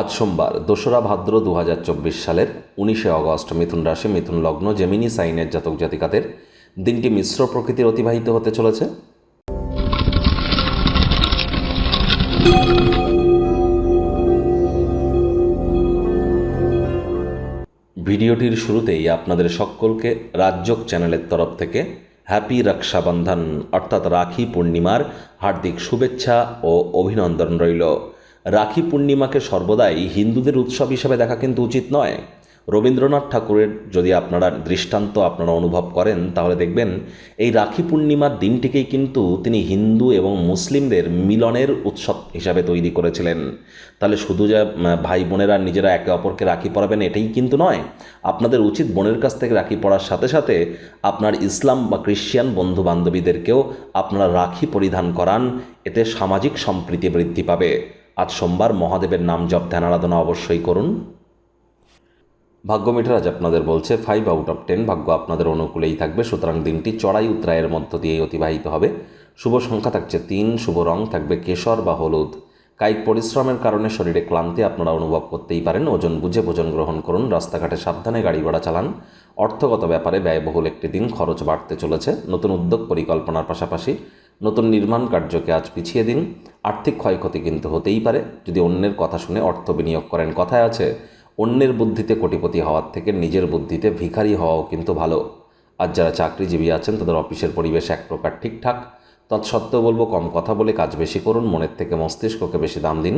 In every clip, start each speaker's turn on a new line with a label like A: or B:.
A: আজ সোমবার ২রা ভাদ্র ২০২৪ সালের ১৯শে অগস্ট মিথুন রাশি মিথুন লগ্ন জেমিনি সাইনের জাতক জাতিকাদের দিনটি মিশ্র প্রকৃতির অতিবাহিত হতে চলেছে। ভিডিওটির শুরুতেই আপনাদের সকলকে রাজযোগ চ্যানেলের তরফ থেকে হ্যাপি রক্ষাবন্ধন অর্থাৎ রাখি পূর্ণিমার হার্দিক শুভেচ্ছা ও অভিনন্দন রইল। রাখি পূর্ণিমাকে সর্বদাই হিন্দুদের উৎসব হিসেবে দেখা কিন্তু উচিত নয়। রবীন্দ্রনাথ ঠাকুরের যদি আপনারা দৃষ্টান্ত অনুভব করেন তাহলে দেখবেন এই রাখি পূর্ণিমার দিনটিকেই কিন্তু তিনি হিন্দু এবং মুসলিমদের মিলনের উৎসব হিসাবে তৈরি করেছিলেন। তাহলে শুধু যে ভাই বোনেরা নিজেরা একে অপরকে রাখি পরাবেন এটাই কিন্তু নয়, আপনাদের উচিত বোনের কাছ থেকে রাখি পরার সাথে সাথে আপনার ইসলাম বা খ্রিশ্চান বন্ধু বান্ধবীদেরকেও আপনারা রাখি পরিধান করান, এতে সামাজিক সম্প্রীতি বৃদ্ধি পাবে। আজ সোমবার মহাদেবের নাম জপ ধ্যান আরাধনা অবশ্যই করুন। ভাগ্য মিটার আজ আপনাদের বলছে 5 আউট অফ 10, ভাগ্য আপনাদের অনুকূলেই থাকবে, সুতরাং দিনটি চড়াই উত্তরায়ের মধ্য দিয়েই অতিবাহিত হবে। শুভ সংখ্যা থাকছে 3, শুভ রং থাকবে কেশর বা হলুদ। কায়িক পরিশ্রমের কারণে শরীরে ক্লান্তি আপনারা অনুভব করতেই পারেন, ওজন বুঝে ভোজন গ্রহণ করুন, রাস্তাঘাটে সাবধানে গাড়ি ঘোড়া চালান। অর্থগত ব্যাপারে ব্যয়বহুল একটি দিন, খরচ বাড়তে চলেছে। নতুন উদ্যোগ পরিকল্পনার পাশাপাশি নতুন নির্মাণ কার্যকে আজ পিছিয়ে দিন। আর্থিক ক্ষয়ক্ষতি কিন্তু হতেই পারে যদি অন্যের কথা শুনে অর্থ বিনিয়োগ করেন। কথায় আছে অন্যের বুদ্ধিতে কোটিপতি হওয়ার থেকে নিজের বুদ্ধিতে ভিখারি হওয়াও কিন্তু ভালো। আজ যারা চাকরিজীবী আছেন তাদের অফিসের পরিবেশ এক প্রকার ঠিকঠাক, তৎসত্ত্বেও বলবো কম কথা বলে কাজ বেশি করুন, মনের থেকে মস্তিষ্ককে বেশি দাম দিন।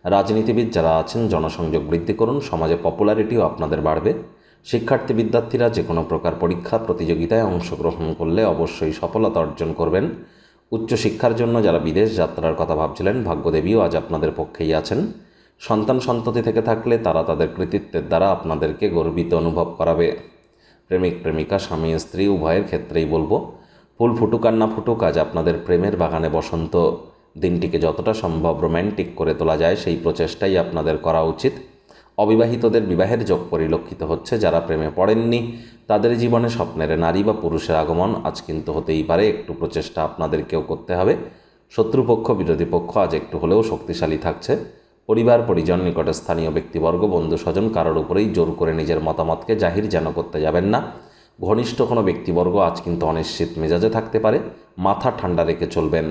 A: রাজনীতিবিদ যারা আছেন জনসংযোগ বৃদ্ধি করুন, সমাজে পপুলারিটিও আপনাদের বাড়বে। শিক্ষার্থী বিদ্যার্থীরা যে কোনো প্রকার পরীক্ষা প্রতিযোগিতায় অংশগ্রহণ করলে অবশ্যই সফলতা অর্জন করবেন। উচ্চশিক্ষার জন্য যারা বিদেশ যাত্রার কথা ভাবছিলেন ভাগ্যদেবীও আজ আপনাদের পক্ষেই আছেন। সন্তান সন্ততি থেকে থাকলে তারা তাদের কৃতিত্বের দ্বারা আপনাদেরকে গর্বিত অনুভব করাবে। প্রেমিক প্রেমিকা স্বামী স্ত্রী উভয়ের ক্ষেত্রেই বলবো ফুল ফুটুক আর না ফুটুক আজ আপনাদের প্রেমের বাগানে বসন্ত। দিনটিকে যতটা সম্ভব রোম্যান্টিক করে তোলা যায় সেই প্রচেষ্টাই আপনাদের করা উচিত। অবিবাহিতদের বিবাহের যোগ পরিলক্ষিত হচ্ছে, যারা প্রেমে পড়েননি তাদের জীবনে স্বপ্নের নারী বা পুরুষের আগমন আজ কিন্তু হতেই পারে, একটু প্রচেষ্টা আপনাদেরকেও করতে হবে। শত্রুপক্ষ বিরোধী পক্ষ আজ একটু হলেও শক্তিশালী থাকছে। পরিবার পরিজন নিকটে স্থানীয় ব্যক্তিবর্গ বন্ধু স্বজন কারোর উপরেই জোর করে নিজের মতামতকে জাহির যেন করতে যাবেন না। ঘনিষ্ঠ কোনো ব্যক্তিবর্গ আজ কিন্তু অনিশ্চিত মেজাজে থাকতে পারে, মাথা ঠান্ডা রেখে চলবেন।